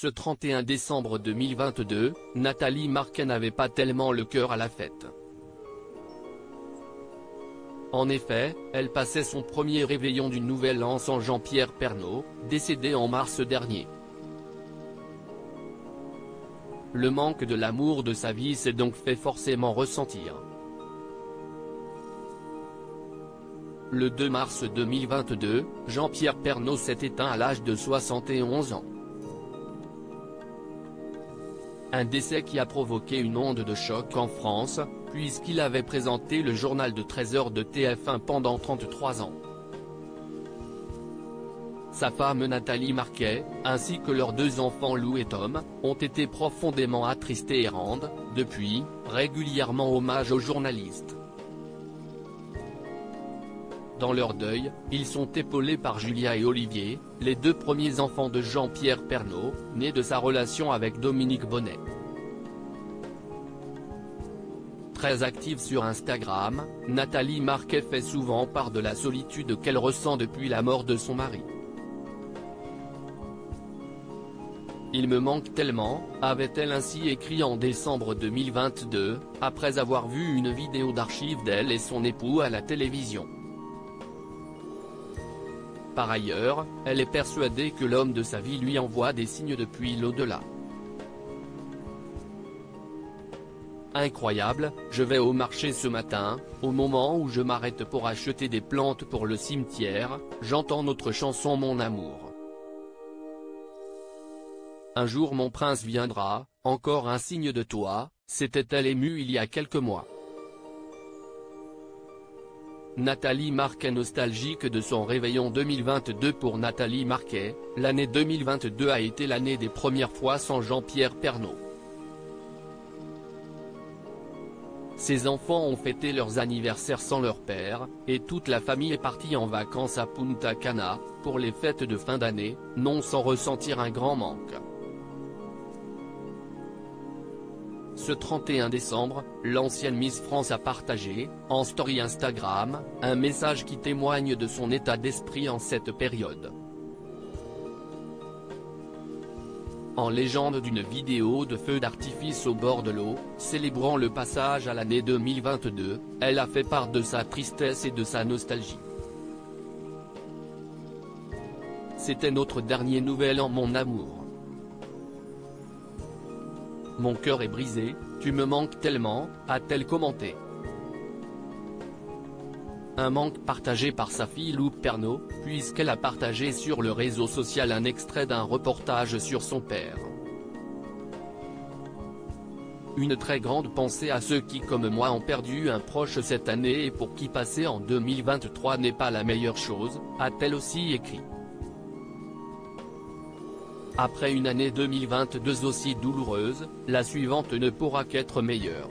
Ce 31 décembre 2022, Nathalie Marquet n'avait pas tellement le cœur à la fête. En effet, elle passait son premier réveillon du Nouvel An sans Jean-Pierre Pernaut, décédé en mars dernier. Le manque de l'amour de sa vie s'est donc fait forcément ressentir. Le 2 mars 2022, Jean-Pierre Pernaut s'est éteint à l'âge de 71 ans. Un décès qui a provoqué une onde de choc en France, puisqu'il avait présenté le journal de 13h de TF1 pendant 33 ans. Sa femme Nathalie Marquet, ainsi que leurs 2 enfants Lou et Tom, ont été profondément attristés et rendent, depuis, régulièrement hommage aux journalistes. Dans leur deuil, ils sont épaulés par Julia et Olivier, les 2 premiers enfants de Jean-Pierre Pernaut, nés de sa relation avec Dominique Bonnet. Très active sur Instagram, Nathalie Marquet fait souvent part de la solitude qu'elle ressent depuis la mort de son mari. « Il me manque tellement », avait-elle ainsi écrit en décembre 2022, après avoir vu une vidéo d'archives d'elle et son époux à la télévision. Par ailleurs, elle est persuadée que l'homme de sa vie lui envoie des signes depuis l'au-delà. Incroyable, je vais au marché ce matin, au moment où je m'arrête pour acheter des plantes pour le cimetière, j'entends notre chanson Mon amour. Un jour mon prince viendra, encore un signe de toi, s'était-elle émue il y a quelques mois. Nathalie Marquet nostalgique de son réveillon 2022. Pour Nathalie Marquet, l'année 2022 a été l'année des premières fois sans Jean-Pierre Pernaut. Ses enfants ont fêté leurs anniversaires sans leur père, et toute la famille est partie en vacances à Punta Cana, pour les fêtes de fin d'année, non sans ressentir un grand manque. Ce 31 décembre, l'ancienne Miss France a partagé, en story Instagram, un message qui témoigne de son état d'esprit en cette période. En légende d'une vidéo de feux d'artifice au bord de l'eau, célébrant le passage à l'année 2022, elle a fait part de sa tristesse et de sa nostalgie. C'était notre dernier Nouvel An mon amour. Mon cœur est brisé, tu me manques tellement, a-t-elle commenté. Un manque partagé par sa fille Lou Pernaut, puisqu'elle a partagé sur le réseau social un extrait d'un reportage sur son père. Une très grande pensée à ceux qui comme moi ont perdu un proche cette année et pour qui passer en 2023 n'est pas la meilleure chose, a-t-elle aussi écrit. Après une année 2022 aussi douloureuse, la suivante ne pourra qu'être meilleure.